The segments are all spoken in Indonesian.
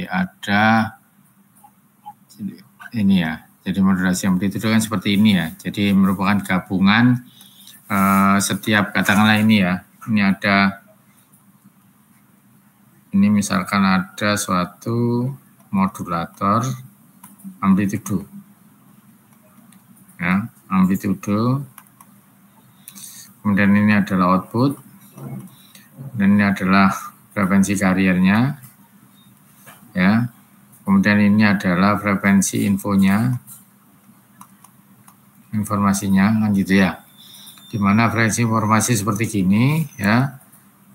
ada ini ya. Jadi modulasi amplitudo kan seperti ini ya. Jadi merupakan gabungan setiap, katakanlah ini ya. Ini ada, ini misalkan ada suatu modulator amplitudo. Ya, amplitudo. Kemudian ini adalah output. Dan ini adalah frekuensi kariernya. Ya. Kemudian ini adalah frekuensi infonya. Informasinya kan gitu ya. Dimana frekuensi informasi seperti gini ya.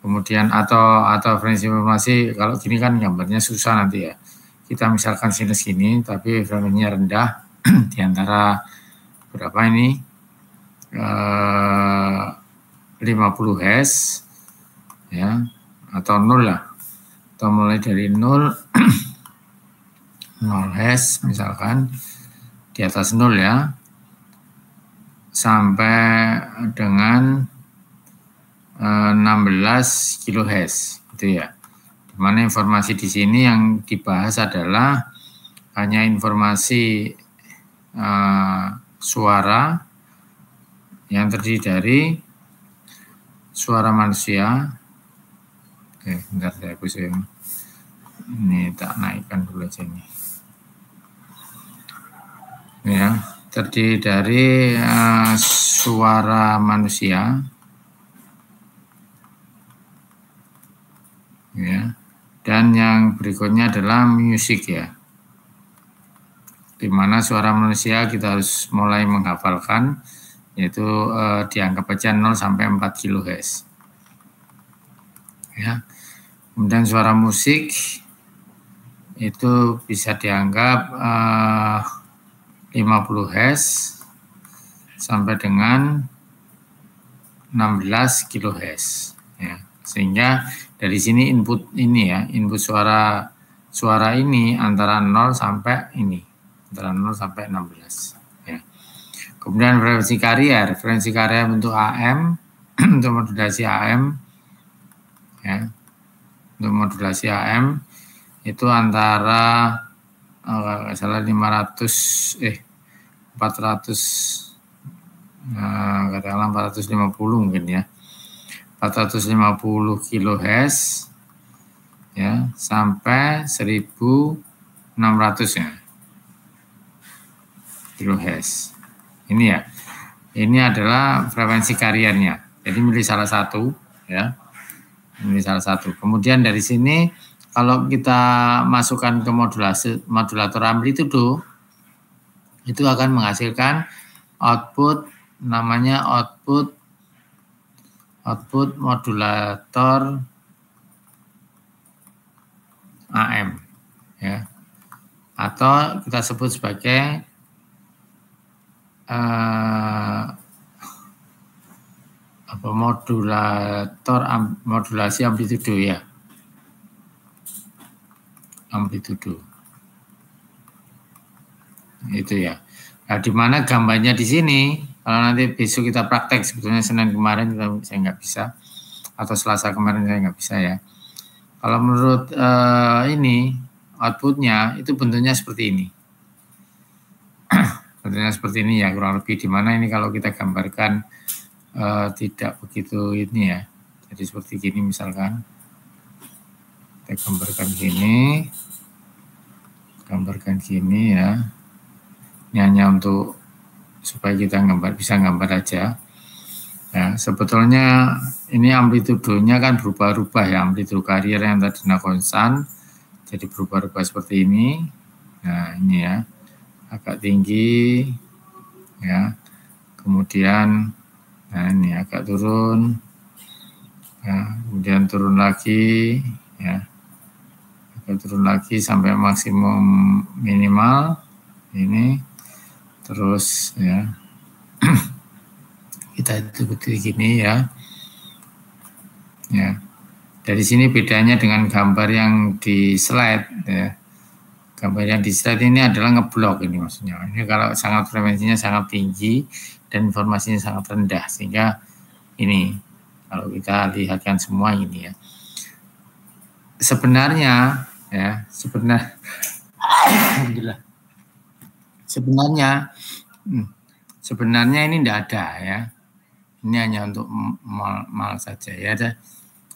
Kemudian atau frekuensi informasi kalau gini kan gambarnya susah nanti ya. Kita misalkan sinus gini tapi frekuensinya rendah di antara berapa ini? 50 Hz ya, atau 0 lah. Atau mulai dari 0 0 Hz misalkan di atas 0 ya, sampai dengan 16 kHz gitu ya. Dimana informasi di sini yang dibahas adalah hanya informasi suara yang terdiri dari suara manusia. Oke, bentar saya pusing. Ini tak naikkan dulu aja ini. Ya, terdiri dari suara manusia. Ya. Dan yang berikutnya adalah musik ya. Di mana suara manusia kita harus mulai menghafalkan, yaitu dianggap aja 0 sampai 4 kHz. Ya. Kemudian suara musik itu bisa dianggap 50 Hz sampai dengan 16 kHz. Ya. Sehingga dari sini input ini ya, input suara ini antara 0 sampai ini, antara 0 sampai 16. Kemudian frekuensi karier bentuk AM untuk modulasi AM ya. Untuk modulasi AM itu antara kalau salah 450 mungkin ya. 450 kHz ya sampai 1600 ya. kHz. Ini ya, ini adalah frekuensi kariernya. Jadi milih salah satu, ya, milih salah satu. Kemudian dari sini, kalau kita masukkan ke modulator amplitudo, itu akan menghasilkan output, namanya output modulator AM, ya, atau kita sebut sebagai modulasi amplitudo ya, amplitudo itu ya. Nah, di mana gambarnya di sini, kalau nanti besok kita praktek, sebetulnya Senin kemarin saya nggak bisa, atau Selasa kemarin saya nggak bisa ya. Kalau menurut ini outputnya itu bentuknya seperti ini. Bentuknya seperti ini ya, kurang lebih, di mana ini kalau kita gambarkan tidak begitu ini ya. Jadi seperti gini misalkan. Kita gambarkan gini ya. Ini hanya untuk supaya kita bisa gambar aja. Ya, sebetulnya ini amplitudonya kan berubah-ubah ya, amplitudo karier yang tadinya konstan jadi berubah-ubah seperti ini. Nah, ini ya. Agak tinggi ya, kemudian nah ini agak turun ya, kemudian turun lagi ya, agak turun lagi sampai maksimum minimal ini, terus ya kita ikuti gini ya. Ya, dari sini bedanya dengan gambar yang di slide ya. Gambar yang di slide ini adalah ngeblok ini maksudnya. Ini kalau sangat frekuensinya sangat tinggi dan informasinya sangat rendah, sehingga ini kalau kita lihatkan semua ini ya. Sebenarnya Ya, sebenarnya ini tidak ada ya. Ini hanya untuk mal saja ya.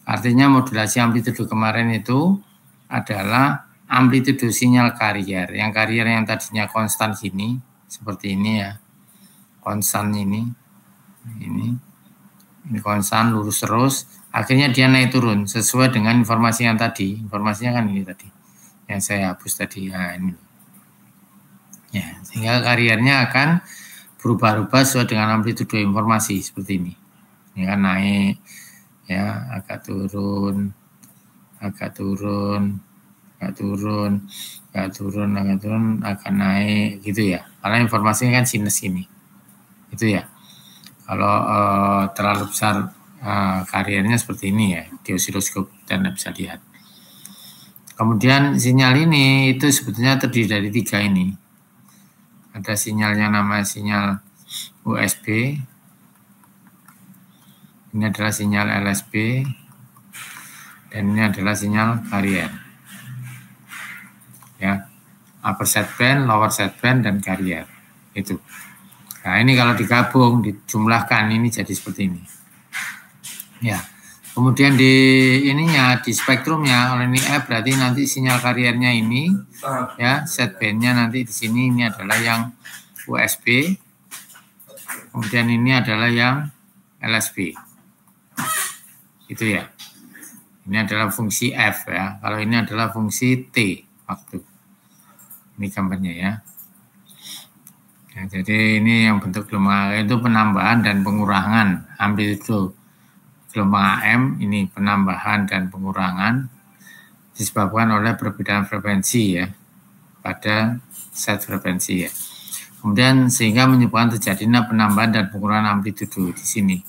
Artinya modulasi amplitudo kemarin itu adalah amplitudo sinyal carrier. Yang carrier yang tadinya konstan sini, seperti ini ya. Konstan ini konstan lurus terus. Akhirnya dia naik turun sesuai dengan informasi yang tadi. Informasinya kan ini tadi. Yang saya hapus tadi. Nah, ini. Ya, sehingga carriernya akan berubah-ubah sesuai dengan amplitudo informasi seperti ini. Ini kan naik, ya, agak turun, agak naik, gitu ya. Karena informasinya kan sinus ini, itu ya. Kalau terlalu besar carriernya seperti ini ya, di osiloskop kita tidak bisa lihat. Kemudian sinyal ini itu sebetulnya terdiri dari 3 ini. Ada sinyal yang namanya sinyal USB, ini adalah sinyal LSB, dan ini adalah sinyal carrier. Ya, upper sideband, lower sideband, dan carrier. Itu. Nah, ini kalau digabung, dijumlahkan, ini jadi seperti ini. Ya. Kemudian di ininya, di spektrumnya, kalau ini F berarti nanti sinyal carriernya ini, ya, sidebandnya nanti di sini ini adalah yang USB, kemudian ini adalah yang LSB, itu ya. Ini adalah fungsi F ya. Kalau ini adalah fungsi T waktu. Ini gambarnya ya. Ya, jadi ini yang bentuk gelombang itu penambahan dan pengurangan amplitudo gelombang AM, ini penambahan dan pengurangan disebabkan oleh perbedaan frekuensi ya pada set frekuensi ya. Kemudian sehingga menyebabkan terjadinya penambahan dan pengurangan amplitudo di sini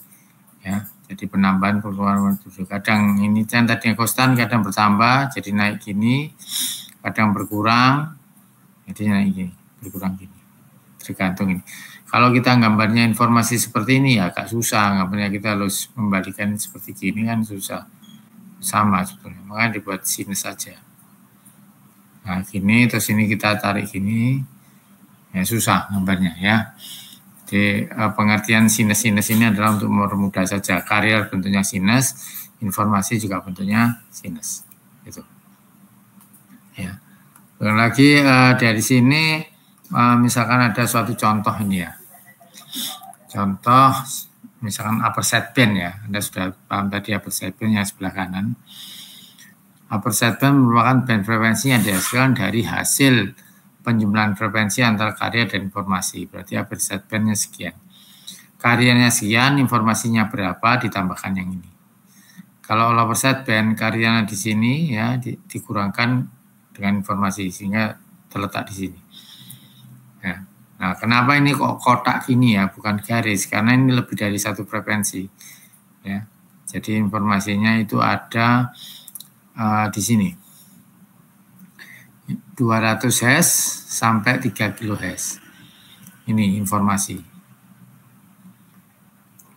ya. Jadi penambahan pengurangan amplitudo. Kadang ini kan tadinya konstan, kadang bertambah jadi naik gini, kadang berkurang jadi naik gini, berkurang gini. Tergantung ini. Kalau kita gambarnya informasi seperti ini ya agak susah, gambarnya kita harus membalikan seperti gini kan susah. Sama sebetulnya, makanya dibuat sinus saja. Nah gini, terus ini kita tarik gini, ya susah gambarnya ya. Jadi pengertian sinus-sinus ini adalah untuk mempermudah saja. Carrier bentuknya sinus, informasi juga bentuknya sinus. Gitu. Ya. Lagi dari sini, misalkan ada suatu contoh ini ya. Contoh misalkan upper sideband ya. Anda sudah paham tadi upper sideband yang sebelah kanan. Upper sideband merupakan band frekuensi yang dihasilkan dari hasil penjumlahan frekuensi antara carrier dan informasi. Berarti upper sidebandnya sekian. Carriernya sekian, informasinya berapa, ditambahkan yang ini. Kalau lower sideband, carriernya di sini ya dikurangkan dengan informasi sehingga terletak di sini. Ya. Nah, kenapa ini kok kotak ini ya, bukan garis? Karena ini lebih dari satu frekuensi. Ya. Jadi informasinya itu ada di sini. 200 Hz sampai 3 kHz. Ini informasi.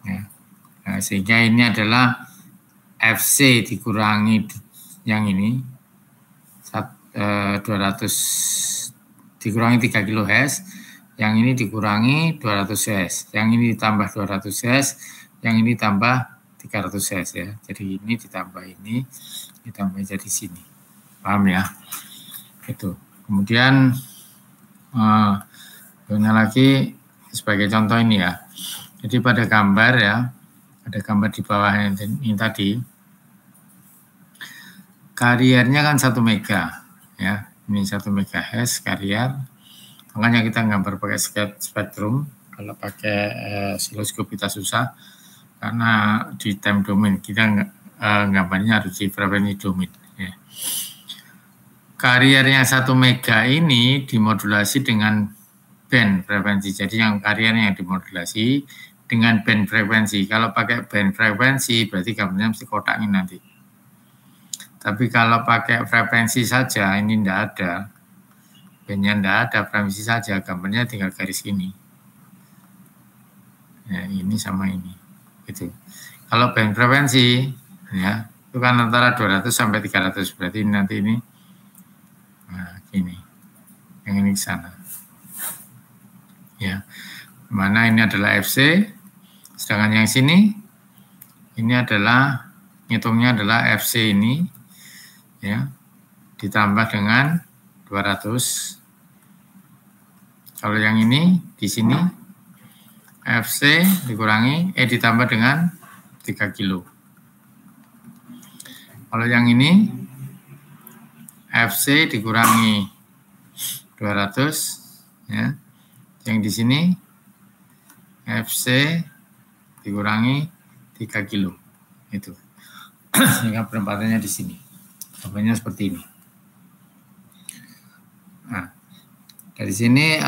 Ya. Nah, sehingga ini adalah FC dikurangi yang ini 200 dikurangi 3 kHz, yang ini dikurangi 200 Hz, yang ini ditambah 200 Hz, yang ini tambah 300 Hz ya. Jadi ini ditambah ini, ditambah jadi sini. Paham ya? Itu. Kemudian lagi sebagai contoh ini ya. Jadi pada gambar ya, ada gambar di bawah ini tadi. Carriernya kan 1 mega ya. Ini 1 MHz carrier. Makanya kita gambar pakai spektrum. Kalau pakai osiloskop kita susah karena di time domain kita gambarnya harus di frekuensi domain. Ya. Carrier yang 1 mega ini dimodulasi dengan band frekuensi. Jadi yang carriernya yang dimodulasi dengan band frekuensi. Kalau pakai band frekuensi berarti gambarnya mesti kotak ini nanti. Tapi kalau pakai frekuensi saja ini tidak ada. Bandnya tidak ada, frekuensi saja, gambarnya tinggal garis ini. Ya, ini sama ini. Gitu. Kalau band frekuensi ya, itu kan antara 200 sampai 300, berarti nanti ini Ini, yang ini ke sana. Ya, mana ini adalah FC, sedangkan yang sini ini adalah ngitungnya adalah FC ini, ya, ditambah dengan 200. Kalau yang ini di sini FC dikurangi ditambah dengan 3 kilo. Kalau yang ini FC dikurangi 200, ya. Yang di sini FC dikurangi 3 kilo. Itu. Sehingga penempatannya di sini. Contohnya seperti ini. Nah, dari sini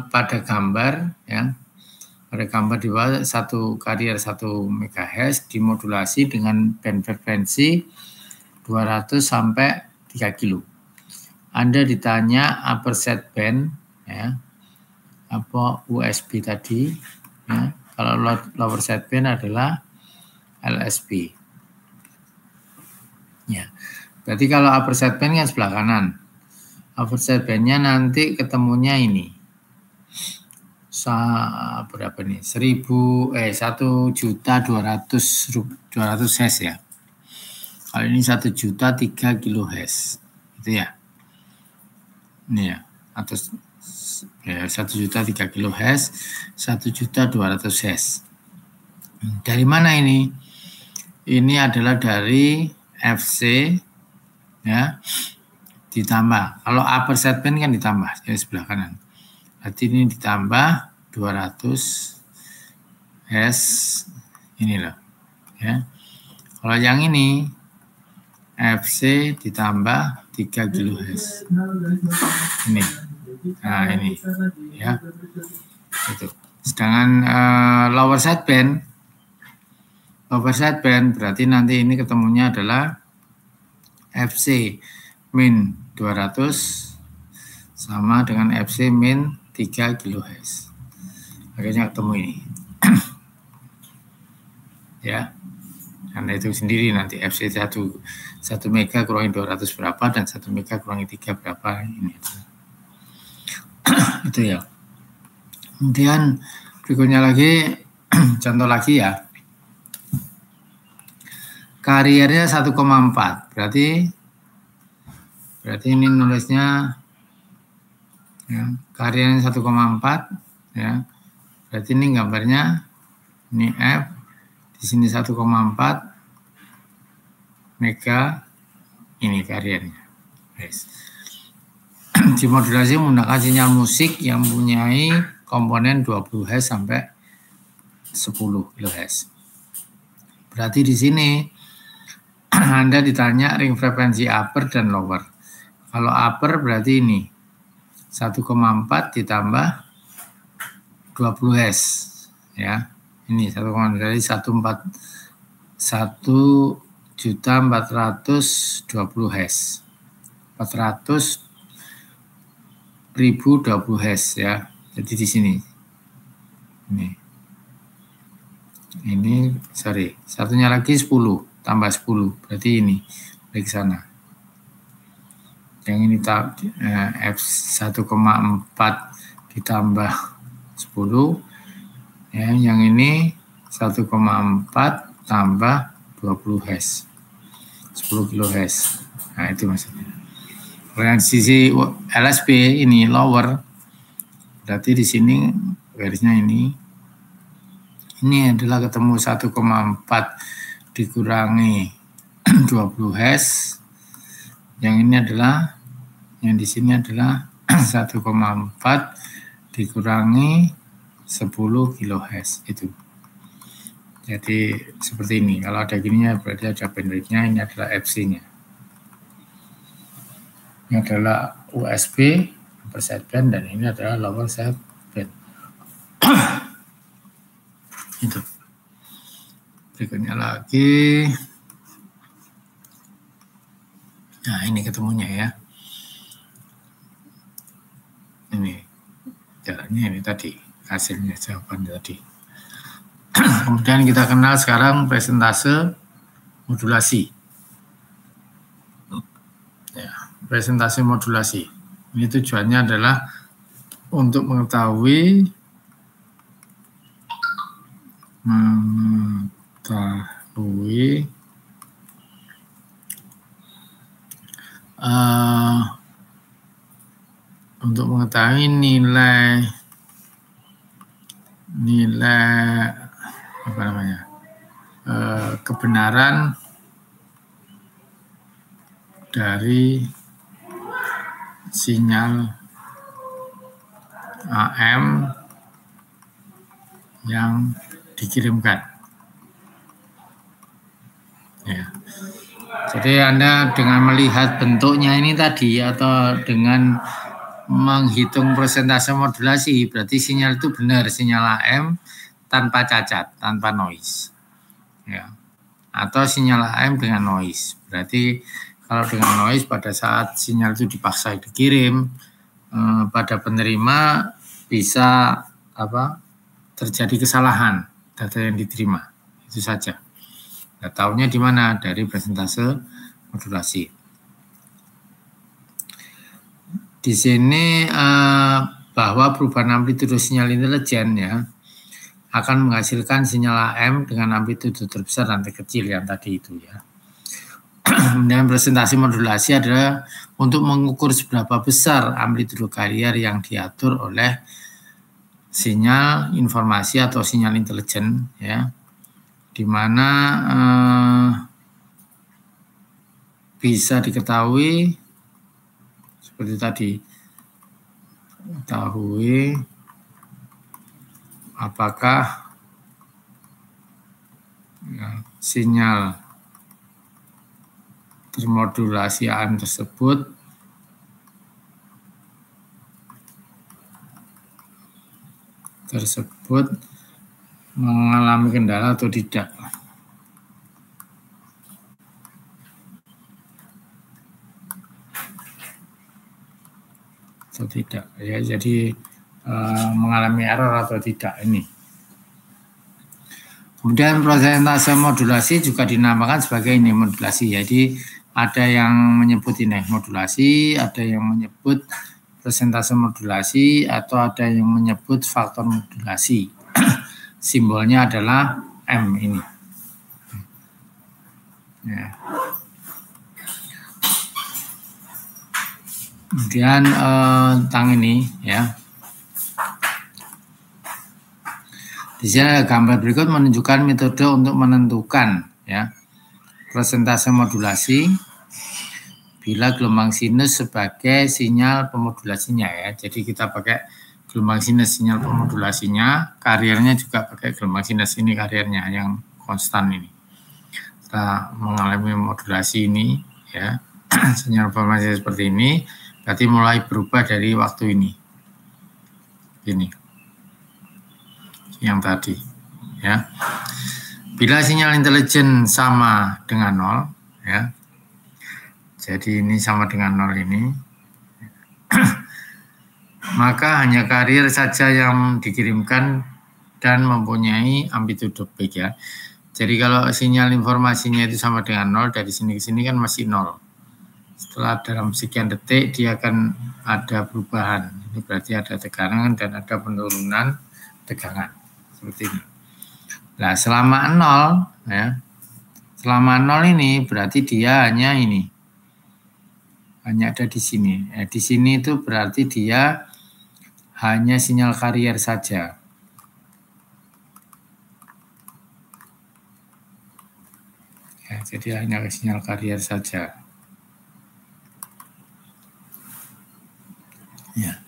pada gambar, ya, pada gambar di bawah satu carrier 1 MHz dimodulasi dengan band frekuensi 200 sampai 3 kilo. Anda ditanya upper sideband, ya, apa USB tadi, ya. Kalau lower sideband adalah LSB. Ya. Berarti kalau upper sideband kan sebelah kanan. Upper sideband-nya nanti ketemunya ini. Berapa nih? 1.200.200 Hz, ya. Kalau ini 1.003 kHz. Itu ya. Ini ya. Atau ya, 1.003 kHz, 1.200 Hz. Dari mana ini? Ini adalah dari FC, ya, ditambah. Kalau upper sideband kan ditambah, ya, sebelah kanan. Berarti ini ditambah 200 Hz, ini loh, ya. Kalau yang ini FC ditambah 3 kHz. Ini. Nah, ini, ya. Itu. Sedangkan lower sideband berarti nanti ini ketemunya adalah FC min 200 sama dengan FC min 3 kHz. Akhirnya ketemu ini. Ya. Karena itu sendiri nanti FC 1 mega kurangi 200 berapa dan 1 mega kurangi 3 berapa ini. Itu ya. Kemudian berikutnya lagi contoh lagi, ya. Kariernya 1,4. Berarti ini nulisnya, ya, kariernya 1,4, ya. Berarti ini gambarnya ini F, di sini 1,4 mega, ini kariernya. Yes. Dimodulasi menggunakan sinyal musik yang mempunyai komponen 20 Hz sampai 10 kHz. Berarti di sini Anda ditanya ring frekuensi upper dan lower. Kalau upper berarti ini 1,4 ditambah 20 Hz, ya. Ini 1,4 dari 1.420 Hz. 400.020 Hz, ya. Jadi di sini. Ini sorry, satunya lagi 10 tambah 10, berarti ini dari sana. Yang ini F 1,4 ditambah 10, ya, yang ini 1,4 tambah 20 Hz, 10 kHz. Nah, itu maksudnya. Kalau yang sisi LSB ini lower, berarti di sini garisnya ini adalah ketemu 1,4 dikurangi 20 Hz. Yang ini adalah, yang di sini adalah 1,4 dikurangi 10 kHz itu. Jadi seperti ini. Kalau ada gininya berarti ada bandwidth-nya, ini adalah FC-nya. Ini adalah USB upper sideband dan ini adalah lower sideband. Itu. Berikutnya lagi. Nah, ini ketemunya, ya. Ini jalannya ini tadi, hasilnya jawaban tadi. Kemudian kita kenal sekarang presentase modulasi. Ya, presentasi modulasi. Ini tujuannya adalah untuk mengetahui nilai apa namanya, kebenaran dari sinyal AM yang dikirimkan. Ya. Jadi Anda dengan melihat bentuknya ini tadi atau dengan menghitung persentase modulasi, berarti sinyal itu benar, sinyal AM tanpa cacat, tanpa noise. Ya. Atau sinyal AM dengan noise. Berarti kalau dengan noise pada saat sinyal itu dipaksa dikirim, pada penerima bisa terjadi kesalahan data yang diterima. Itu saja. Nah, tahunya di mana? Dari persentase modulasi. Di sini bahwa perubahan amplitudo sinyal intelijen ya akan menghasilkan sinyal AM dengan amplitudo terbesar dan terkecil yang tadi itu ya. Dan presentasi modulasi adalah untuk mengukur seberapa besar amplitudo carrier yang diatur oleh sinyal informasi atau sinyal intelijen ya, di mana bisa diketahui seperti tadi, ketahui apakah ya, sinyal termodulasi AM tersebut mengalami kendala atau tidak. Atau tidak ya, jadi mengalami error atau tidak ini. Kemudian persentase modulasi juga dinamakan sebagai ini modulasi. Jadi ada yang menyebut ini modulasi, ada yang menyebut persentase modulasi, atau ada yang menyebut faktor modulasi. Simbolnya adalah M ini. Ya. Kemudian tentang ini ya. Di sini ada gambar berikut menunjukkan metode untuk menentukan ya persentase modulasi bila gelombang sinus sebagai sinyal pemodulasinya ya. Jadi kita pakai gelombang sinus sinyal pemodulasinya, kariernya juga pakai gelombang sinus ini kariernya yang konstan ini. Setelah mengalami modulasi ini ya, sinyal pemodulasi seperti ini, berarti mulai berubah dari waktu ini. Ini. Yang tadi ya. Bila sinyal intelijen sama dengan 0 ya. Jadi ini sama dengan 0 ini. Maka hanya carrier saja yang dikirimkan dan mempunyai amplitudo peak ya. Jadi kalau sinyal informasinya itu sama dengan 0, dari sini ke sini kan masih 0. Setelah dalam sekian detik dia akan ada perubahan. Ini berarti ada tegangan dan ada penurunan tegangan. Seperti ini. Nah, selama 0 ya. Selama 0 ini berarti dia hanya ini. Hanya ada di sini. Di sini itu berarti dia hanya sinyal carrier saja. Ya, jadi hanya sinyal carrier saja. Ya.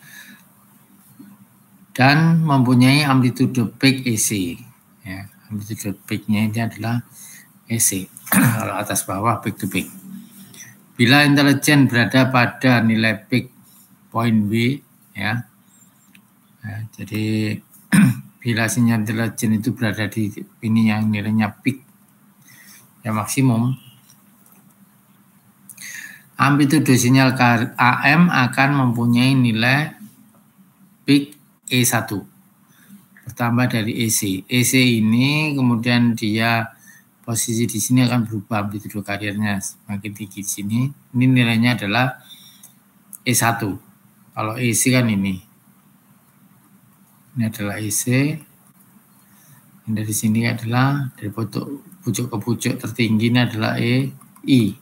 Dan mempunyai amplitudo peak AC. Ya, amplitudo peak-nya ini adalah AC. Kalau atas bawah peak to peak. Bila intelijen berada pada nilai peak point B, ya. Ya, jadi bila sinyal intelijen itu berada di ini yang nilainya peak, ya maksimum, amplitudo sinyal AM akan mempunyai nilai peak E1 bertambah dari EC. EC ini kemudian dia posisi di sini akan berubah amplitudo carriernya semakin tinggi di sini. Ini nilainya adalah E1. Kalau EC kan ini. Ini adalah EC. Ini dari sini adalah dari pucuk ke pucuk tertinggi ini adalah EI.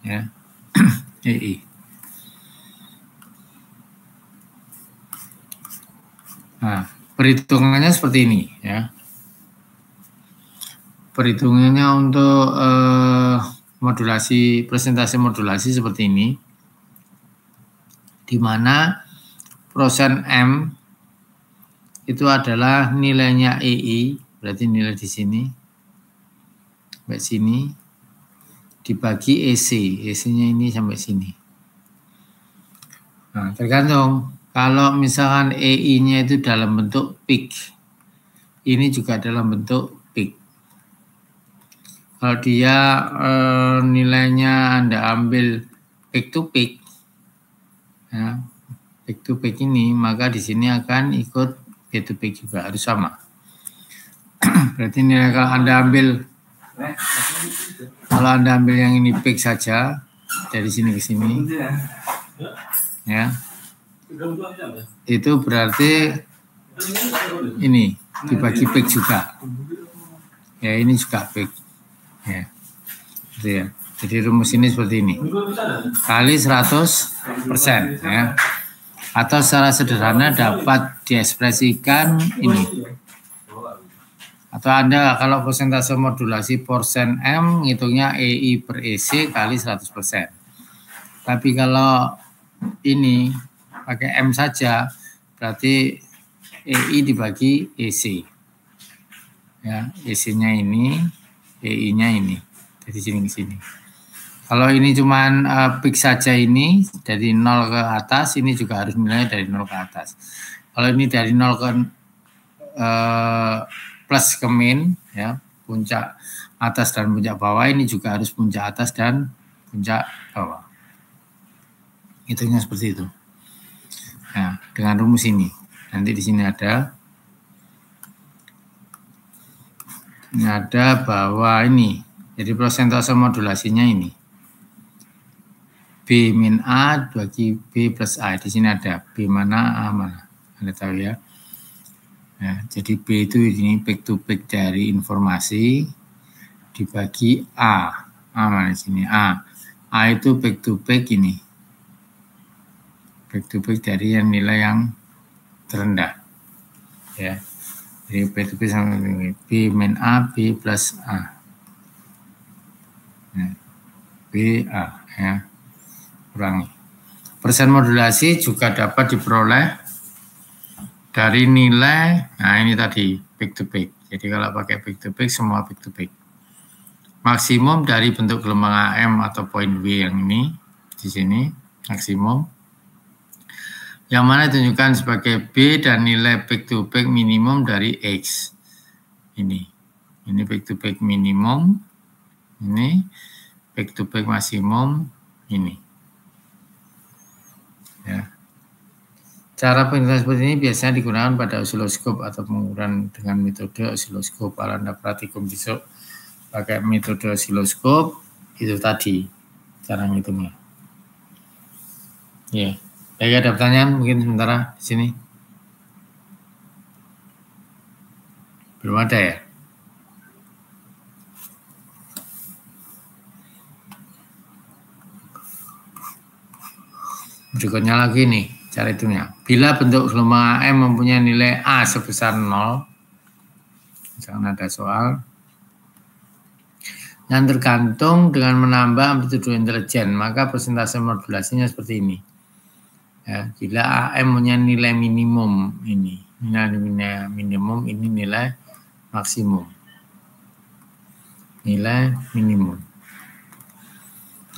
Ya. EI. Nah, perhitungannya seperti ini ya. Perhitungannya untuk modulasi, presentasi modulasi seperti ini, di mana persen M itu adalah nilainya EI, berarti nilai di sini, sampai sini, dibagi EC, EC-nya ini sampai sini. Nah, tergantung, kalau misalkan EI-nya itu dalam bentuk peak, ini juga dalam bentuk peak. Kalau dia nilainya Anda ambil peak to peak, ya, peak to peak ini, maka di sini akan ikut peak to peak juga, harus sama. Berarti nilai kalau Anda ambil yang ini peak saja, dari sini ke sini, ya, itu berarti ini dibagi peak juga, ya ini juga peak. Ya, gitu ya. Jadi rumus ini seperti ini, kali 100%, ya. Atau secara sederhana dapat diekspresikan ini. Atau Anda kalau persentase modulasi persen M, ngitungnya EI per EC kali 100%. Tapi kalau ini pakai M saja, berarti EI dibagi EC. Ya, EC-nya ini, EI-nya ini, dari sini ke sini. Kalau ini cuman peak saja ini, dari 0 ke atas, ini juga harus nilainya dari 0 ke atas. Kalau ini dari 0 ke plus ke min, ya, puncak atas dan puncak bawah, ini juga harus puncak atas dan puncak bawah. Hitungnya seperti itu. Nah, dengan rumus ini. Nanti di sini ada bahwa ini, jadi persentase modulasinya ini. B min A bagi B plus A. Di sini ada B mana, A mana. Anda tahu ya. Nah, jadi B itu ini peak to peak dari informasi dibagi A. A mana di sini? A. A itu peak to peak ini. Peak to peak dari yang nilai yang terendah. Ya. Jadi peak to peak sama ini. B min A, B plus A. Nah, B, A. Ya. Kurangi. Persen modulasi juga dapat diperoleh dari nilai, nah ini tadi peak to peak. Jadi kalau pakai peak to peak, semua peak to peak. Maksimum dari bentuk gelombang AM atau point W yang ini, di sini, maksimum. Yang mana ditunjukkan sebagai B dan nilai peak to peak minimum dari X. Ini peak to peak minimum, ini peak to peak maksimum, ini. Ya. Cara penghitungan seperti ini biasanya digunakan pada osiloskop atau pengukuran dengan metode osiloskop. Kalau Anda praktikum besok pakai metode osiloskop, itu tadi cara ngitungnya. Ya, ada pertanyaan mungkin sementara di sini? Belum ada ya? Berikutnya lagi nih, cara hitungnya. Bila bentuk gelombang AM mempunyai nilai A sebesar 0, misalkan ada soal, yang tergantung dengan menambah amplitudo intelijen, maka persentase modulasinya seperti ini. Ya, bila AM punya nilai minimum ini, nilai minimum ini nilai maksimum. Nilai minimum.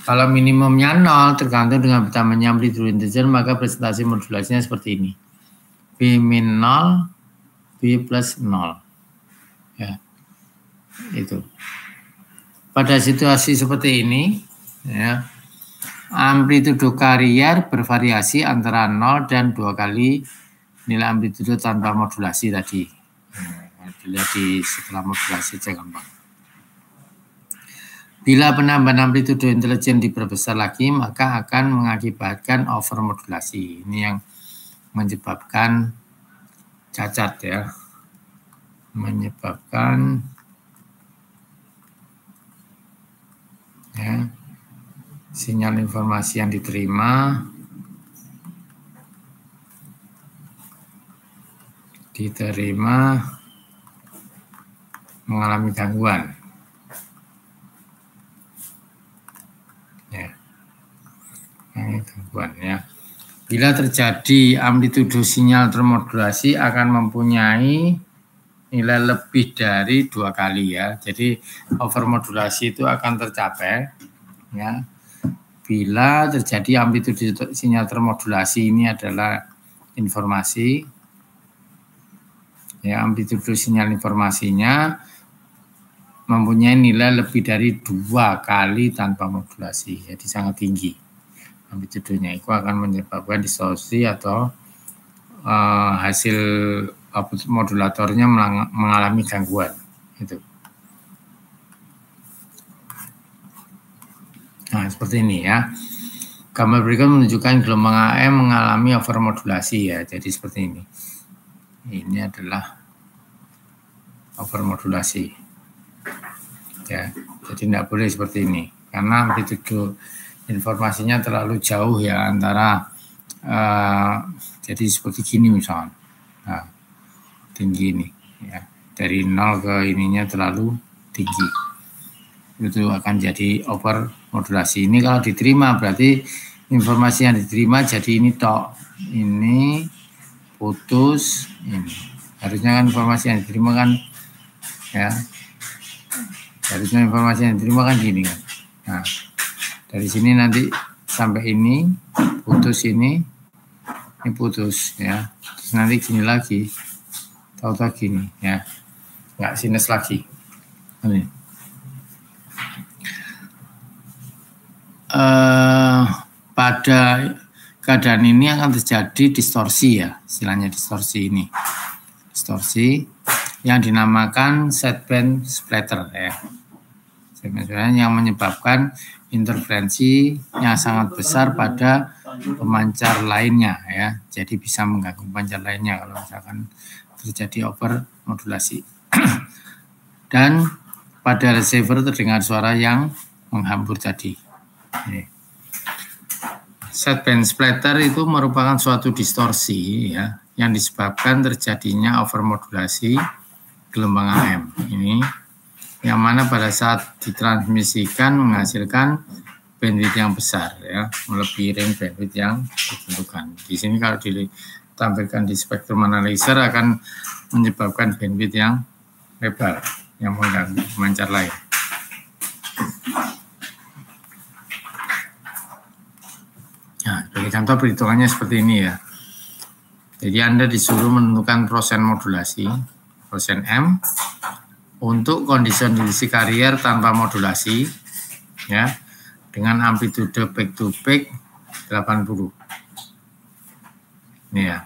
Kalau minimumnya 0 tergantung dengan bertambahnya amplitudo intelijen, maka presentasi modulasinya seperti ini. B min 0, B plus 0. Ya, itu. Pada situasi seperti ini, ya, amplitudo karier bervariasi antara 0 dan 2 kali nilai amplitudo tanpa modulasi tadi. Dilihat di setelah modulasi aja gampang. B Bila penambahan amplitudo intelijen diperbesar lagi, maka akan mengakibatkan overmodulasi. Ini yang menyebabkan cacat ya. Menyebabkan ya, sinyal informasi yang diterima mengalami gangguan. Ya. Bila terjadi amplitudo sinyal termodulasi akan mempunyai nilai lebih dari 2 kali ya. Jadi overmodulasi itu akan tercapai ya. Bila terjadi amplitudo sinyal termodulasi, ini adalah informasi ya, amplitudo sinyal informasinya mempunyai nilai lebih dari 2 kali tanpa modulasi, jadi sangat tinggi. Amplitudonya itu akan menyebabkan distorsi atau hasil output modulatornya mengalami gangguan. Itu. Nah, seperti ini ya. Gambar berikut menunjukkan gelombang AM mengalami overmodulasi ya. Jadi seperti ini. Ini adalah overmodulasi. Ya, jadi tidak boleh seperti ini karena amplitudo informasinya terlalu jauh ya antara jadi seperti gini misalnya. Nah, tinggi ini ya. Dari 0 ke ininya terlalu tinggi. Itu akan jadi overmodulasi. Ini kalau diterima berarti informasi yang diterima jadi ini tok. Ini putus ini. Harusnya kan informasi yang diterima kan ya. Harusnya informasi yang diterima kan gini kan. Nah, dari sini nanti sampai ini putus ini putus ya. Terus nanti gini lagi, tahu-tahu gini ya, nggak sinus lagi. Ini. Pada keadaan ini akan terjadi distorsi ya, istilahnya distorsi ini, distorsi yang dinamakan sideband splatter ya. Yang menyebabkan interferensi yang sangat besar pada pemancar lainnya ya. Jadi bisa mengganggu pemancar lainnya kalau misalkan terjadi overmodulasi. Dan pada receiver terdengar suara yang menghambur tadi. Sideband splatter itu merupakan suatu distorsi ya yang disebabkan terjadinya overmodulasi gelombang AM ini, yang mana pada saat ditransmisikan menghasilkan bandwidth yang besar ya, melebihi range bandwidth yang ditentukan. Di sini kalau ditampilkan di spektrum analyzer akan menyebabkan bandwidth yang lebar yang mengganggu pemancar lain. Nah, sebagai contoh perhitungannya seperti ini ya. Jadi Anda disuruh menentukan persen modulasi, persen M, untuk kondisi karier tanpa modulasi ya, dengan amplitude back to back 80. Ini ya.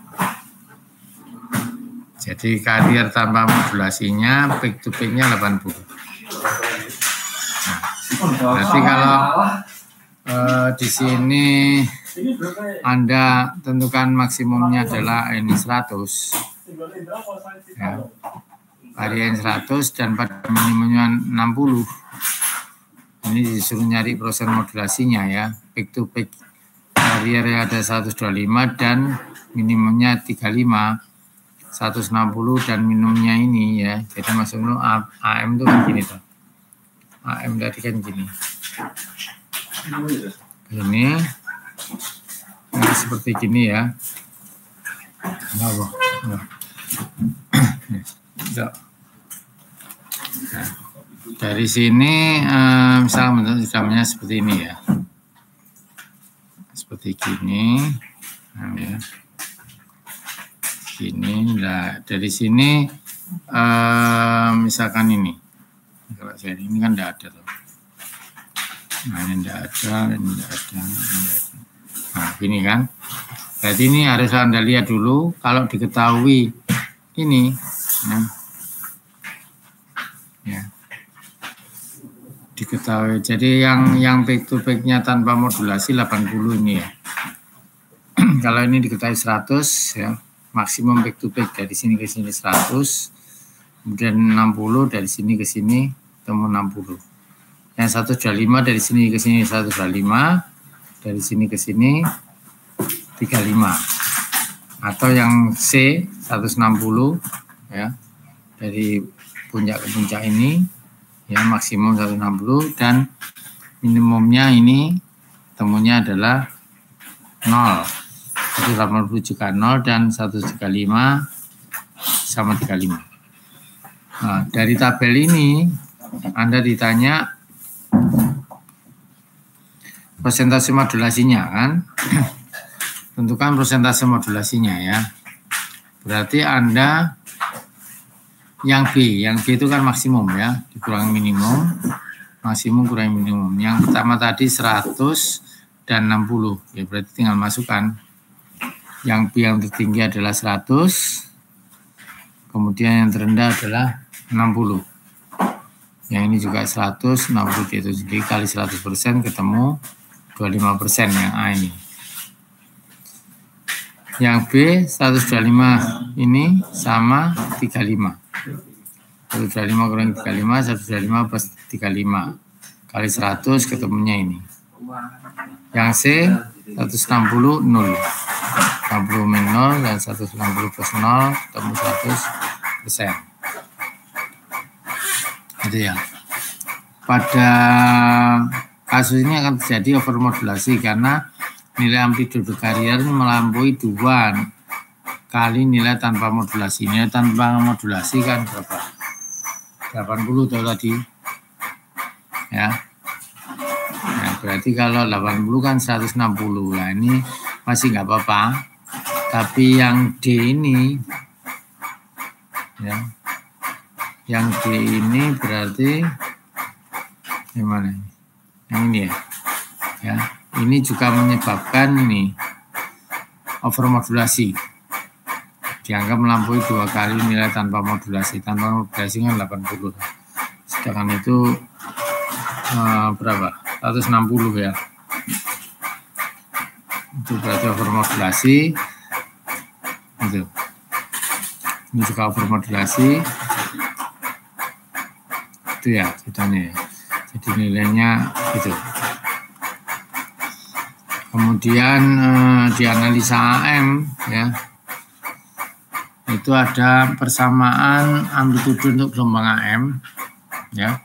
Jadi karier tanpa modulasinya back to back-nya 80. Nah, berarti kalau di sini Anda tentukan maksimumnya adalah ini 100. Ya. Varian 100 dan pada minimumnya 60. Ini disuruh nyari persen modulasinya ya. Back to back varian ada 125 dan minimumnya 35. 160 dan minimumnya ini ya. Jadi maksudnya AM itu kan gini tuh. AM tadi kan gini. Ini nah, seperti gini ya. Nah, dari sini misalnya bentuknya seperti ini ya, seperti gini, nah, ya. Gini, nah dari sini misalkan ini, kalau saya ini kan tidak ada tuh, nah ini tidak ada, ini tidak ada, nah gini kan, berarti ini harus Anda lihat dulu kalau diketahui ini. Ya. diketahui. Jadi yang back to back-nya tanpa modulasi 80 ini ya. Kalau ini diketahui 100 ya, maksimum back to back dari sini ke sini 100, kemudian 60 dari sini ke sini ketemu 60. Yang 125 dari sini ke sini 125, dari sini ke sini 35. Atau yang C 160 ya, dari puncak ke puncak ini ya, maksimum 160 dan minimumnya ini temunya adalah 0. Jadi 80 juga 0 dan 135 sama 35. Nah, dari tabel ini Anda ditanya persentase modulasinya kan. Tentukan persentase modulasinya ya. Berarti Anda yang B itu kan maksimum ya, dikurangi minimum, maksimum kurangi minimum. Yang pertama tadi 100 dan 60, ya berarti tinggal masukkan. Yang B yang tertinggi adalah 100, kemudian yang terendah adalah 60. Yang ini juga 100, 60 itu sendiri kali 100% ketemu 25% yang A ini. Yang B 125 ini sama 35. 125 kurangi 35, 125 plus 35 kali 100 ketemunya ini. Yang C 160 0. 60 min 0 dan 160 plus 0 ketemu 100%. Itu ya. Pada kasus ini akan terjadi overmodulasi karena nilai amplitudo karier melampaui 2 kali nilai tanpa modulasi. Nilai tanpa modulasi kan berapa? 80 tahu tadi. Ya. Nah, berarti kalau 80 kan 160. Nah, ini masih nggak apa-apa. Tapi yang D ini ya. Yang D ini berarti gimana? Yang ini ya. Ya. Ini juga menyebabkan ini overmodulasi. Dianggap melampaui 2 kali nilai tanpa modulasi. Tanpa modulasi kan 80. Sedangkan itu berapa? 160 ya. Itu berarti overmodulasi. Itu. Ini juga overmodulasi. Itu ya ceritanya ya. Jadi nilainya itu. Kemudian di analisa AM ya. Itu ada persamaan amplitudo untuk gelombang AM ya.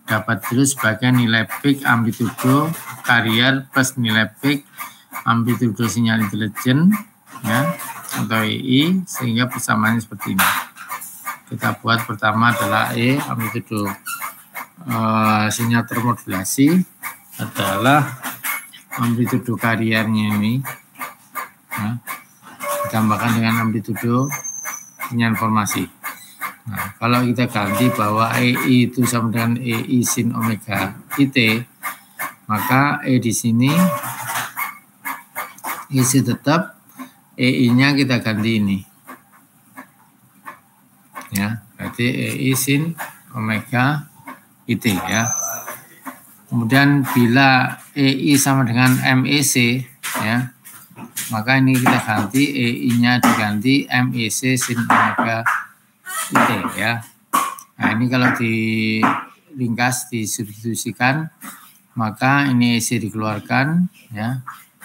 Dapat terus sebagai nilai peak amplitudo karier plus nilai peak amplitudo sinyal intelijen ya atau EI, sehingga persamaannya seperti ini. Kita buat pertama adalah amplitudo sinyal termodulasi adalah amplitudo kariernya ini ya, ditambahkan dengan amplitudo sinyal informasi. Nah, kalau kita ganti bahwa EI itu sama dengan EI sin omega IT, maka E di sini isi tetap, EI-nya kita ganti ini. Ya, berarti EI sin omega IT ya. Kemudian bila EI sama dengan MEC ya, maka ini kita ganti EI-nya diganti MEC sin omega IT ya. Nah, ini kalau diringkas disubstitusikan, maka ini EC dikeluarkan ya.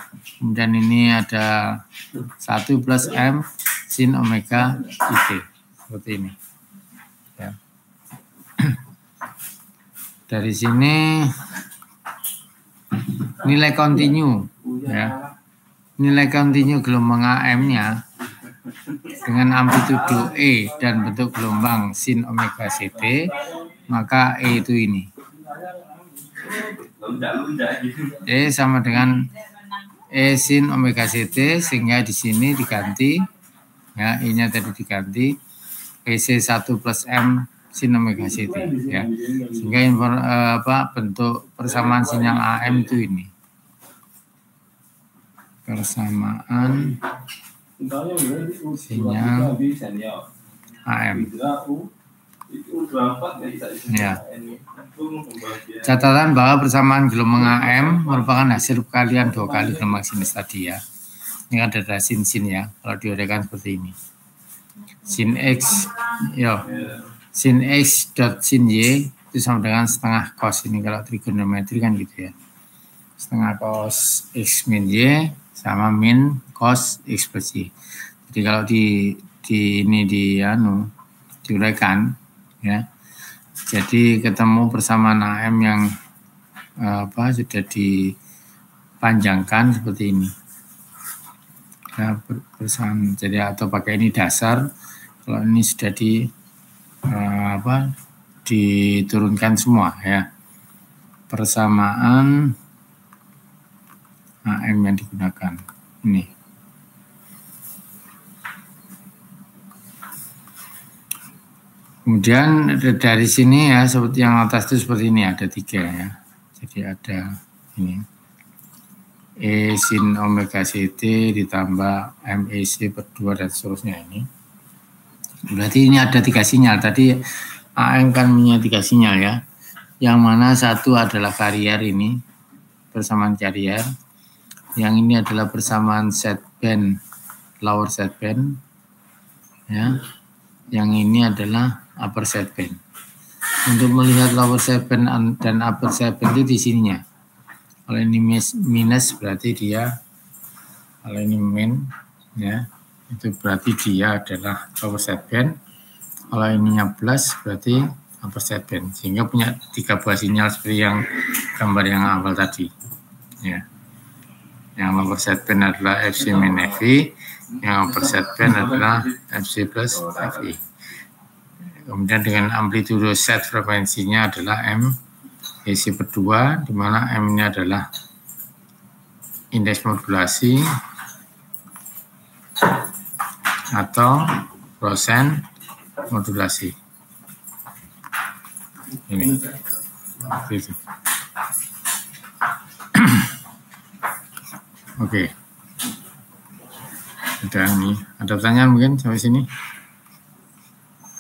Kemudian ini ada 1 plus M sin omega IT seperti ini ya. Dari sini nilai kontinu ya. Nilai kontinu gelombang AM-nya dengan amplitudo E dan bentuk gelombang sin omega CT, maka E itu ini. E sama dengan E sin omega CT, sehingga di sini diganti ya, E-nya tadi diganti EC 1 plus M sin omega CT ya. Sehingga bentuk persamaan sinyal AM itu ini. Persamaan sinyal AM. Ya. Catatan bahwa persamaan gelombang AM merupakan hasil perkalian 2 kali gelombang sinus tadi ya. Ini kan ada sin ya. Kalau diuraikan seperti ini. Sin X, sin X dot sin Y itu sama dengan setengah cos. Ini kalau trigonometri kan gitu ya. Setengah cos X min Y sama min cos X plus Y. Jadi kalau diuraikan ya. Jadi ketemu persamaan AM yang sudah dipanjangkan seperti ini. Ya, persamaan jadi atau pakai ini dasar. Kalau ini sudah diturunkan semua ya. Persamaan AM yang digunakan ini. Kemudian dari sini ya, seperti yang atas itu seperti ini, ada 3 ya. Jadi ada ini E sin omega CT ditambah MEC per 2 dan seterusnya ini. Berarti ini ada 3 sinyal. Tadi AM kan punya 3 sinyal ya. Yang mana satu adalah carrier ini, persamaan carrier. Yang ini adalah persamaan sideband, lower sideband ya. Yang ini adalah upper sideband. Untuk melihat lower sideband dan upper sideband itu di sininya. Kalau ini minus berarti dia, kalau ini min ya, itu berarti dia adalah lower sideband. Kalau ininya plus berarti upper sideband. Sehingga punya 3 buah sinyal seperti yang gambar yang awal tadi. Ya. Yang lower sideband adalah FC min FE, yang upper sideband adalah FC plus FE. Kemudian dengan amplitudo set frekuensinya adalah M AC per 2, di mana M ini adalah indeks modulasi atau persen modulasi. Ini. Gitu. Oke. Udah nih. Ada pertanyaan mungkin sampai sini?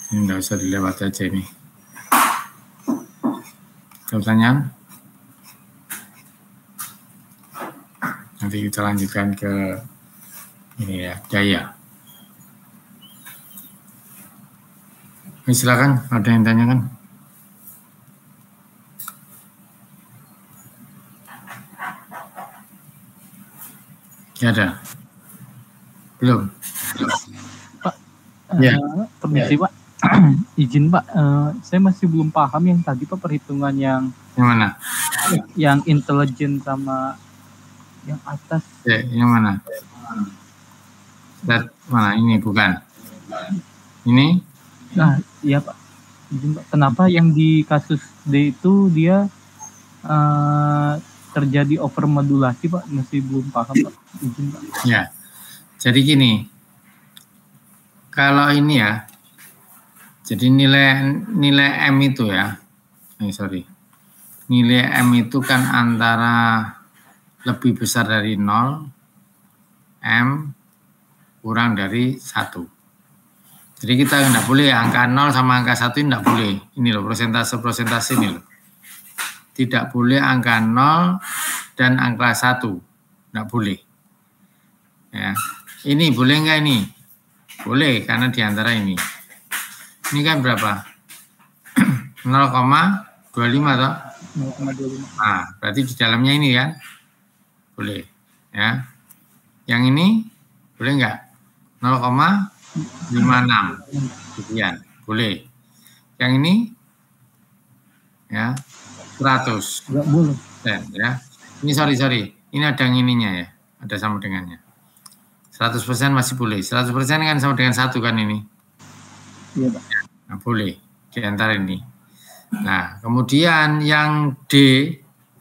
Ini enggak usah dilewat aja ini. Ada pertanyaan? Nanti kita lanjutkan ke ini ya, daya. Silakan, ada yang tanyakan? Ya ada. Belum. Pak. Ya. Permisi Pak. Izin Pak, saya masih belum paham yang tadi Pak, perhitungan yang mana? Yang intelijen sama yang atas. Ya, yang mana? Mana? Ini bukan? Ini? Nah, iya Pak. Izin Pak, kenapa yang di kasus D itu dia terjadi overmodulasi Pak? Masih belum paham Pak. Izin Pak. Ya, jadi gini. Kalau ini ya, jadi nilai M itu ya, nilai M itu kan antara lebih besar dari 0, M kurang dari 1. Jadi kita nggak boleh angka 0 sama angka 1 ini nggak boleh. Ini loh persentase ini loh. Tidak boleh angka 0 dan angka 1, nggak boleh. Ya, ini boleh nggak ini? Boleh karena diantara ini. Ini kan berapa? 0,25 toh? 0,25. Nah, berarti di dalamnya ini kan? Boleh. Ya. Yang ini boleh nggak? 0,56. Sekian. Boleh. Yang ini ya 100. Nggak boleh. Ya. Ini sorry. Ini ada yang ininya ya. Ada sama dengannya. 100% masih boleh. 100% kan sama dengan 1 kan ini. Iya Pak. Nah, boleh di antara ini. Nah, kemudian yang D,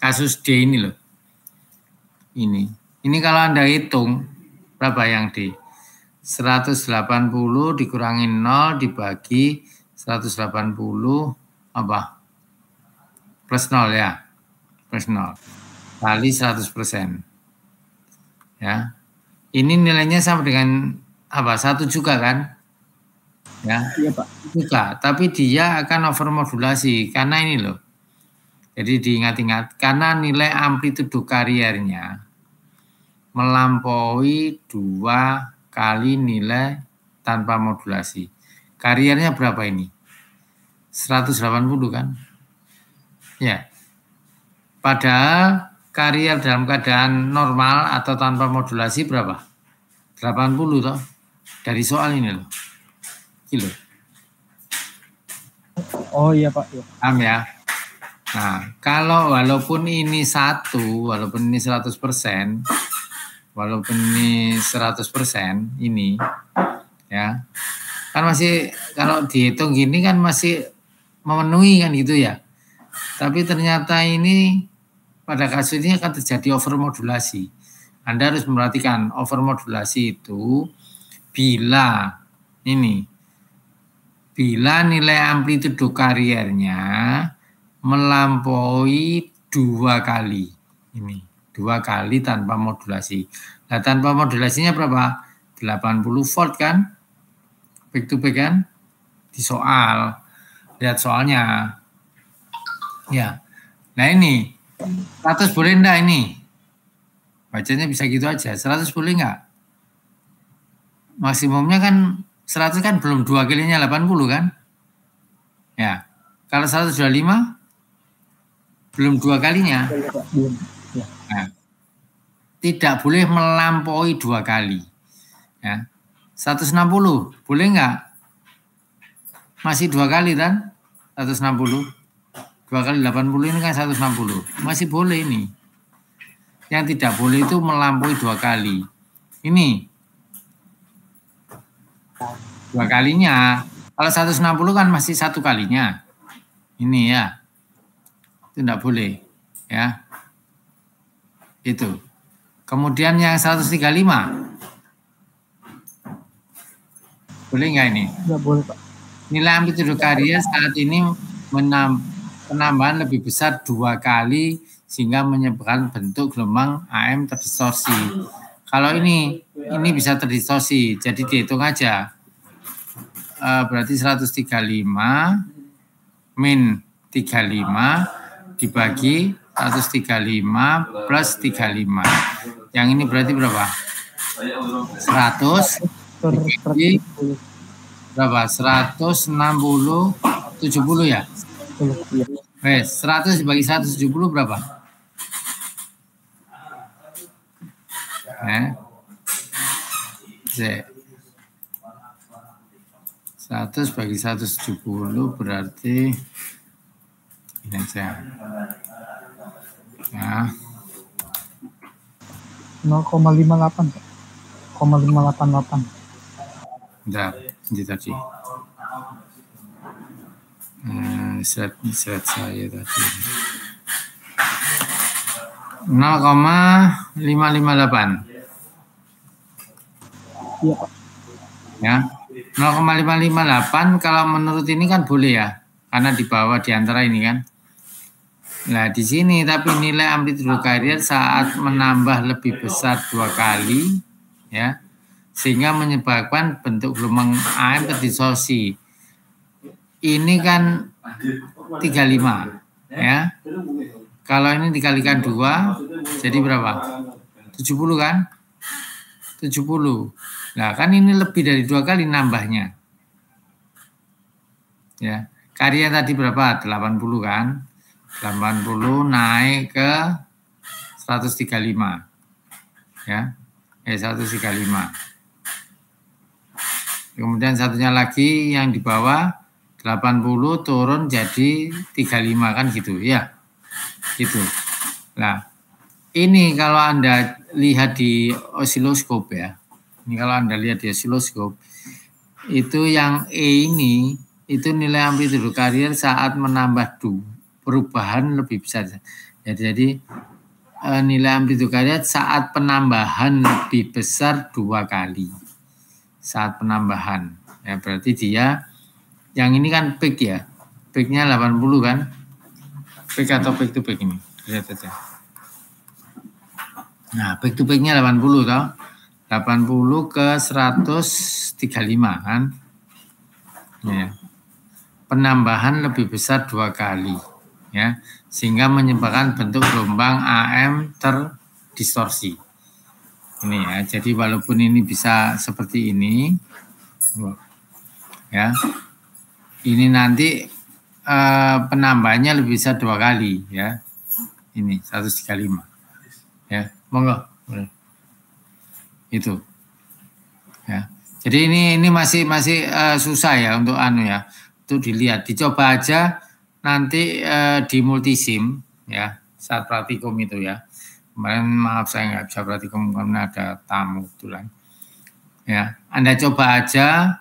kasus D ini loh. Ini kalau Anda hitung berapa yang D? 180 dikurangi 0 dibagi 180 apa? Plus 0 ya. Plus 0. Kali 100%. Ya. Ini nilainya sama dengan apa? 1 juga kan? Ya, Iya Pak. juga, tapi dia akan overmodulasi karena ini loh. Jadi diingat-ingat, karena nilai amplitudo kariernya melampaui 2 kali nilai tanpa modulasi. Kariernya berapa ini? 180 kan? Ya. Padahal karier dalam keadaan normal atau tanpa modulasi berapa? 80 toh. Dari soal ini loh. Gitu. Oh iya Pak. Ya. Paham ya? Nah, kalau walaupun ini 1, walaupun ini 100%, walaupun ini 100% ini, ya, kan masih kalau dihitung gini kan masih memenuhi kan gitu ya. Tapi ternyata ini pada kasus ini akan terjadi overmodulasi. Anda harus memperhatikan overmodulasi itu bila nilai amplitudo kariernya melampaui 2 kali. Ini 2 kali tanpa modulasi. Nah, tanpa modulasinya berapa? 80 volt kan? Back to back kan? Di soal. Lihat soalnya. Ya. Nah ini 100 boleh enggak ini? Bacanya bisa gitu aja. 100 boleh enggak? Maksimumnya kan 100 kan belum 2 kalinya 80 kan? Ya. Kalau 125 belum 2 kalinya. Belum. Ya. Nah, tidak boleh melampaui 2 kali. Ya. 160 boleh enggak? Masih 2 kali kan? 160. 2 kali 80 ini kan 160. Masih boleh ini. Yang tidak boleh itu melampaui 2 kali. Ini 2 kalinya. Kalau 160 kan masih 1 kalinya. Ini ya. Itu tidak boleh. Ya. Itu. Kemudian yang 135. Boleh nggak ini? Nggak boleh Pak. Nilai amplitudo karier saat ini penambahan lebih besar 2 kali sehingga menyebabkan bentuk gelombang AM terdistorsi. Kalau ini bisa terdistorsi, jadi dihitung aja. Berarti 135 min 35 dibagi 135 plus 35. Yang ini berarti berapa? 100 dibagi berapa? 160 70 ya? 100 dibagi 170 berapa? 100 bagi 170 berarti ini aja. Ya. 0,58 Pak. 0,588. Bentar, ini tadi. Slide saya tadi. 0,558. Iya Pak. Ya. 0,558 kalau menurut ini kan boleh ya. Karena di bawah di antara ini kan. Nah, di sini tapi nilai amplitudo karier saat menambah lebih besar 2 kali ya. Sehingga menyebabkan bentuk gelombang AM terdistorsi. Ini kan 35 ya. Kalau ini dikalikan 2 jadi berapa? 70 kan? 70. Nah, kan ini lebih dari 2 kali nambahnya. Ya. Karier tadi berapa? 80 kan? 80 naik ke 135. Ya. 135. Kemudian satunya lagi yang di bawah 80 turun jadi 35 kan gitu ya. Gitu. Nah, ini kalau Anda lihat di osiloskop ya. Ini kalau Anda lihat di osiloskop itu yang E ini itu nilai amplitudo karier saat menambah perubahan lebih besar. Jadi nilai amplitudo karier saat penambahan lebih besar 2 kali. Saat penambahan. Ya berarti dia yang ini kan peak ya. Peaknya 80 kan. Peak atau peak to peak ini. Lihat aja. Nah, peak to peaknya 80 toh. 80 ke 135 kan. Ya. Penambahan lebih besar 2 kali, ya, sehingga menyebabkan bentuk gelombang AM terdistorsi. Ini ya, jadi walaupun ini bisa seperti ini, ya, ini nanti penambahannya lebih besar 2 kali, ya. Ini 135, ya, monggo, itu, ya. Jadi ini masih susah ya untuk ya, untuk dilihat, dicoba aja nanti di multisim, ya, saat praktikum itu ya. Kemarin maaf saya nggak bisa praktikum karena ada tamu kebetulan. Ya, Anda coba aja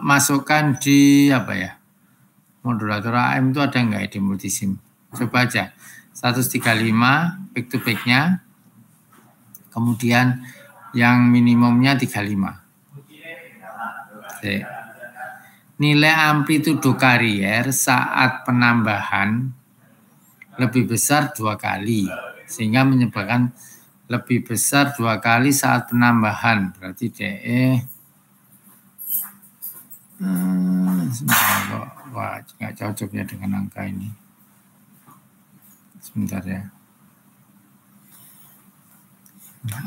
masukkan di apa ya, modulator AM itu ada nggak ya di multisim? Coba aja 135 back to back-nya, kemudian yang minimumnya 35. Oke. Nilai amplitudo karier saat penambahan lebih besar 2 kali, sehingga menyebabkan lebih besar 2 kali saat penambahan. Berarti DE wah, nggak cocok ya dengan angka ini. Sebentar ya.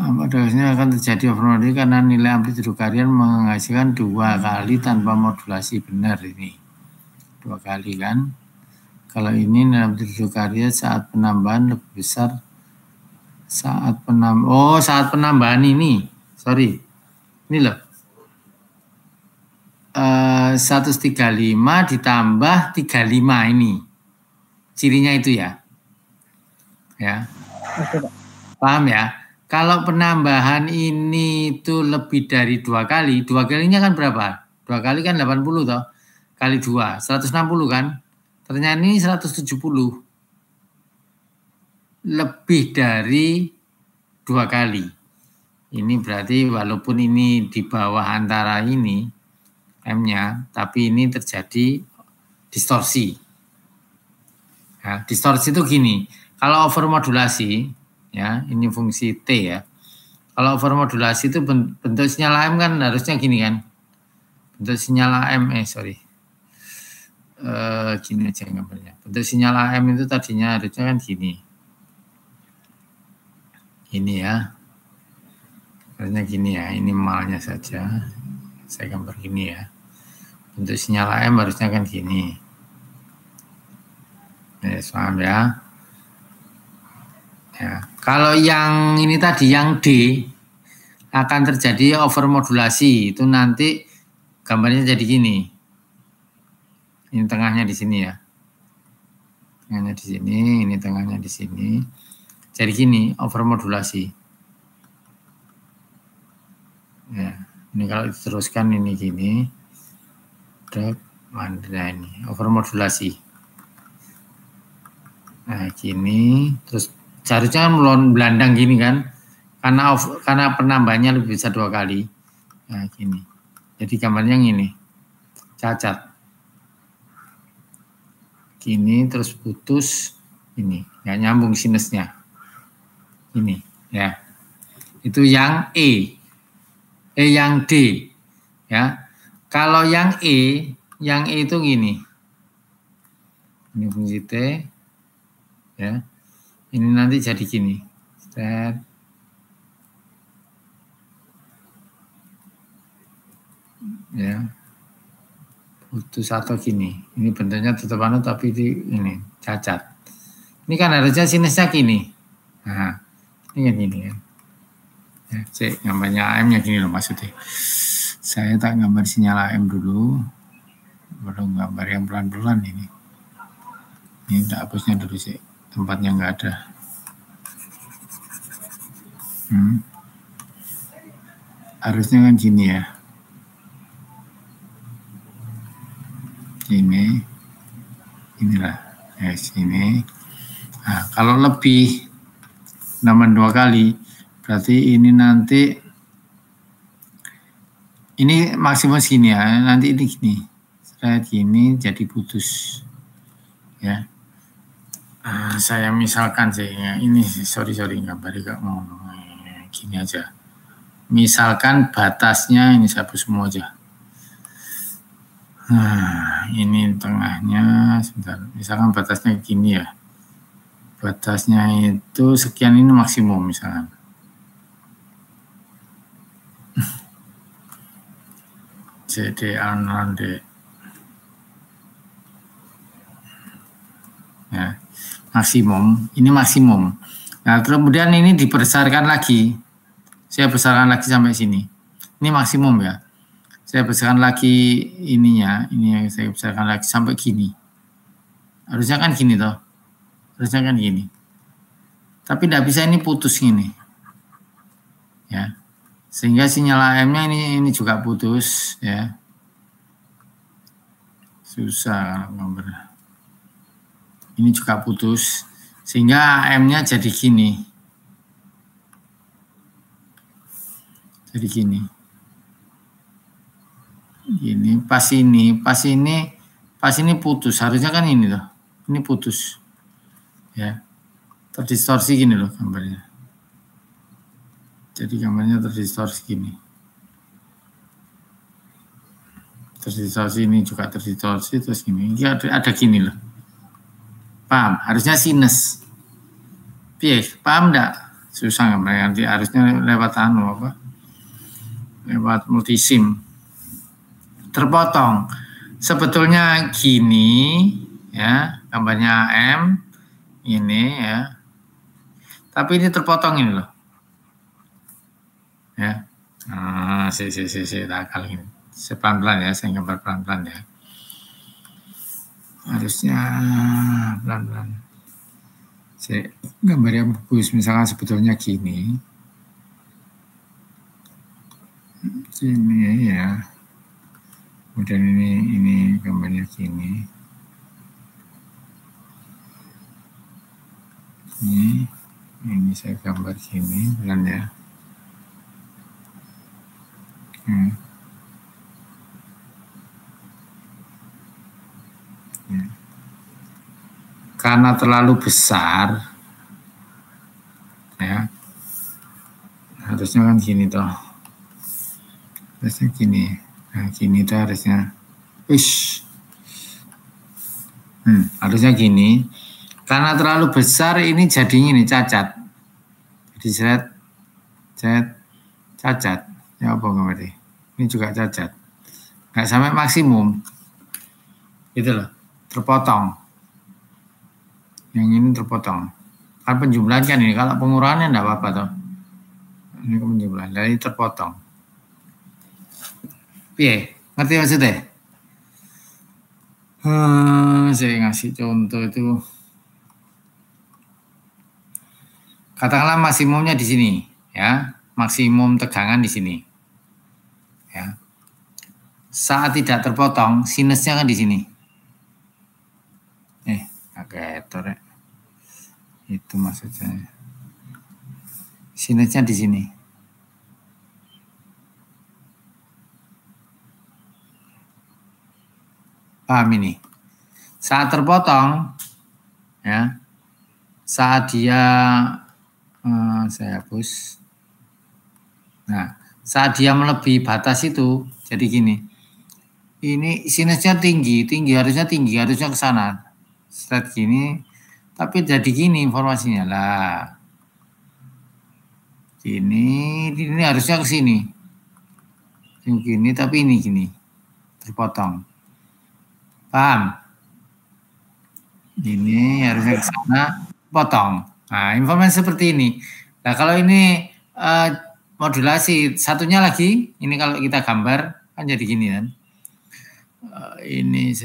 Modulasinya akan terjadi overmodulasi karena nilai amplitudo karier menghasilkan 2 kali tanpa modulasi, benar ini 2 kali kan. Kalau ini nilai amplitudo karier saat penambahan lebih besar saat penambahan ini, sorry, ini loh 135 ditambah 35 ini cirinya itu ya, paham ya? Kalau penambahan ini itu lebih dari 2 kali, 2 kalinya kan berapa? 2 kali kan 80 toh, kali 2, 160 kan? Ternyata ini 170. Lebih dari 2 kali. Ini berarti walaupun ini di bawah antara ini, M-nya, tapi ini terjadi distorsi. Nah, distorsi itu gini, kalau overmodulasi, ya, ini fungsi T ya. Kalau overmodulasi itu bentuk sinyal AM kan harusnya gini kan. Bentuk sinyal AM, gini aja gambarnya. Bentuk sinyal AM itu tadinya harusnya kan gini. Ini ya. Harusnya gini ya, ini malnya saja. Saya gambar gini ya. Bentuk sinyal AM harusnya kan gini. Paham ya? Ya, kalau yang ini tadi yang D akan terjadi overmodulasi, itu nanti gambarnya jadi gini. Ini tengahnya di sini ya. Tengahnya di sini, ini tengahnya di sini. Jadi gini, overmodulasi. Ya, ini kalau diteruskan ini gini. Nah ini overmodulasi. Nah, gini, terus harusnya kan belandang gini kan, karena penambahannya lebih besar 2 kali. Nah, gini. Jadi gambarnya ini, cacat. Gini, terus putus, ini, nggak nyambung sinusnya. Ini, ya. Itu yang yang D, ya. Kalau yang E itu gini. Ini fungsi T, ya. Ini nanti jadi gini. Set. Ya. Putus atau gini. Ini bentuknya tetap tapi ini cacat. Ini kan harusnya sinusnya gini. Nah, ini kan gini kan. Ya, gambarnya AM-nya gini loh maksudnya. Saya tak gambar sinyal AM dulu. Belum gambar yang pelan-pelan ini. Ini tak hapusnya dulu sih. Tempatnya nggak ada. Harusnya kan gini ya. Inilah. Ya, sini. Nah, kalau lebih 2 kali, berarti ini nanti ini maksimum segini ya, nanti ini gini, gini jadi putus, ya. Saya misalkan sih, ya, ini sorry gambarnya gak mau gini aja. Misalkan batasnya ini saya hapus semua aja. Nah, ini tengahnya, sebentar. Misalkan batasnya gini ya. Batasnya itu sekian, ini maksimum misalkan. CD A0 D. Ya, maksimum. Ini maksimum. Nah, kemudian ini dibesarkan lagi. Saya besarkan lagi sampai sini. Ini maksimum ya. Saya besarkan lagi ininya, ini yang saya besarkan lagi sampai gini. Harusnya kan gini toh. Harusnya kan gini. Tapi tidak bisa, ini putus gini. Ya. Sehingga sinyal AM-nya ini juga putus ya. Susah gambar. Ini juga putus. Sehingga AM-nya jadi gini. Jadi gini. Gini, pas ini putus. Harusnya kan ini loh. Ini putus. Ya. Terdistorsi gini loh gambarnya. Jadi gambarnya terdistorsi gini. Terdistorsi, ini juga terdistorsi, terus gini. Ini ada gini loh. Paham? Harusnya sinus. Paham enggak? Susah gambarnya, nanti harusnya lewat apa? Lewat multisim. Terpotong. Sebetulnya gini ya, gambarnya M ini ya. Tapi ini terpotong ini loh. Ya. Nah, takal ini. Pelan-pelan ya, saya gambar pelan-pelan ya. Harusnya pelan-pelan. Saya gambar yang bagus, misalkan sebetulnya gini. Ini ya. Kemudian ini gambarnya gini. Ini saya gambar gini, pelan ya. Karena terlalu besar, ya, harusnya kan gini toh. Harusnya gini. Nah, gini tuh harusnya. Harusnya gini. Karena terlalu besar ini jadinya ini cacat. Jadi cacat. Ya apa ngerti? Ini juga cacat. Nggak sampai maksimum. Gitu loh. Terpotong. Yang ini terpotong. Kan penjumlahan kan ini. Kalau pengurangannya enggak apa-apa toh. Ini penjumlahan. Jadi terpotong. Ngerti maksudnya? Saya ngasih contoh itu. Katakanlah maksimumnya di sini, ya. Maksimum tegangan di sini. Ya. Saat tidak terpotong, sinusnya kan di sini. Agak ya. Itu maksudnya. Sinusnya di sini. Paham ini? Saat terpotong, ya, saat dia, saya hapus. Nah, saat dia melebihi batas itu, jadi gini. Ini sinusnya tinggi, harusnya ke sana. Start gini, tapi jadi gini informasinya lah. Ini harusnya ke sini. Gini, tapi ini gini. Terpotong. Paham? Ini harusnya ke sana, potong. Nah, informasi seperti ini. Nah, kalau ini modulasi, satunya lagi, ini kalau kita gambar, kan jadi gini kan. Ini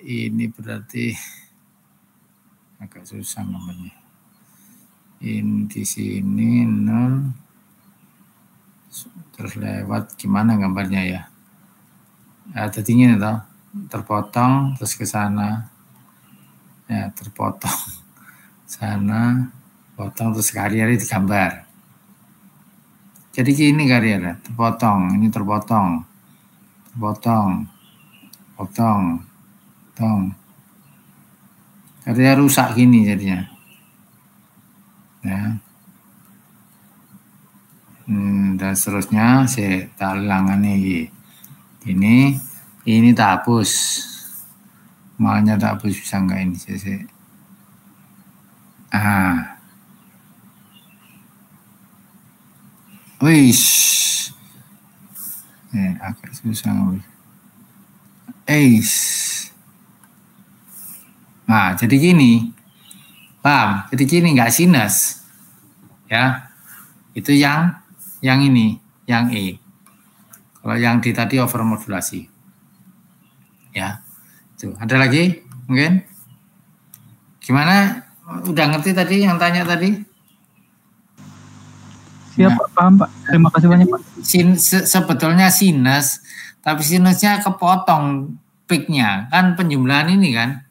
ini berarti agak susah namanya. Ini di sini 0 terus lewat gimana gambarnya ya? Ada tinggi toh, terpotong terus ke sana. Ya, terpotong sana, potong terus kariernya digambar. Jadi gini kariernya, terpotong, ini terpotong. Potong. Karya rusak gini jadinya. Ya. Dan seterusnya saya talangan ini. Ini tak hapus. Malnya tak hapus, bisa enggak ini? Wish. Agak susah ngomong. Nah, jadi gini. Paham? Jadi gini, enggak sinus. Ya. Itu yang ini, yang E. Kalau yang D tadi overmodulasi. Ya. Tuh, ada lagi? Mungkin? Gimana? Udah ngerti tadi yang tanya tadi? Siap, Pak. Paham, Pak. Terima kasih banyak, Pak. Sebetulnya sinus, tapi sinusnya kepotong peaknya. Kan penjumlahan ini kan.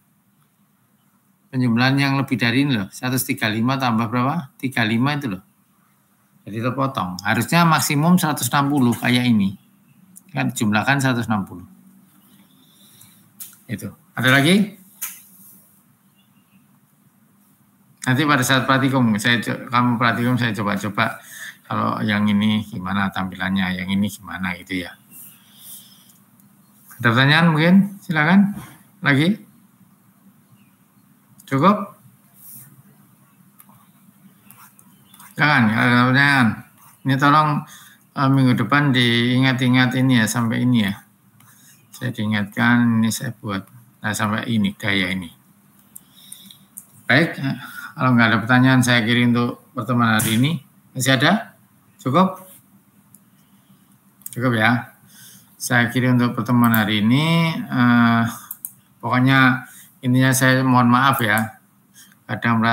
Penjumlahan yang lebih dari ini loh. 135 tambah berapa? 35 itu loh. Jadi terpotong. Harusnya maksimum 160 kayak ini. Kan jumlahkan 160. Itu. Ada lagi? Nanti pada saat praktikum, kamu praktikum saya coba-coba kalau yang ini gimana tampilannya, yang ini gimana gitu ya. Ada pertanyaan mungkin? Silakan. Lagi? Cukup? Silakan, ada pertanyaan. Ini tolong minggu depan diingat-ingat ini ya, sampai ini ya. Saya diingatkan, ini saya buat. Nah, sampai ini, daya ini. Baik, kalau nggak ada pertanyaan saya kiri untuk pertemuan hari ini. Masih ada? Cukup? Cukup ya. Saya kiri untuk pertemuan hari ini. Pokoknya intinya saya mohon maaf ya. Kadang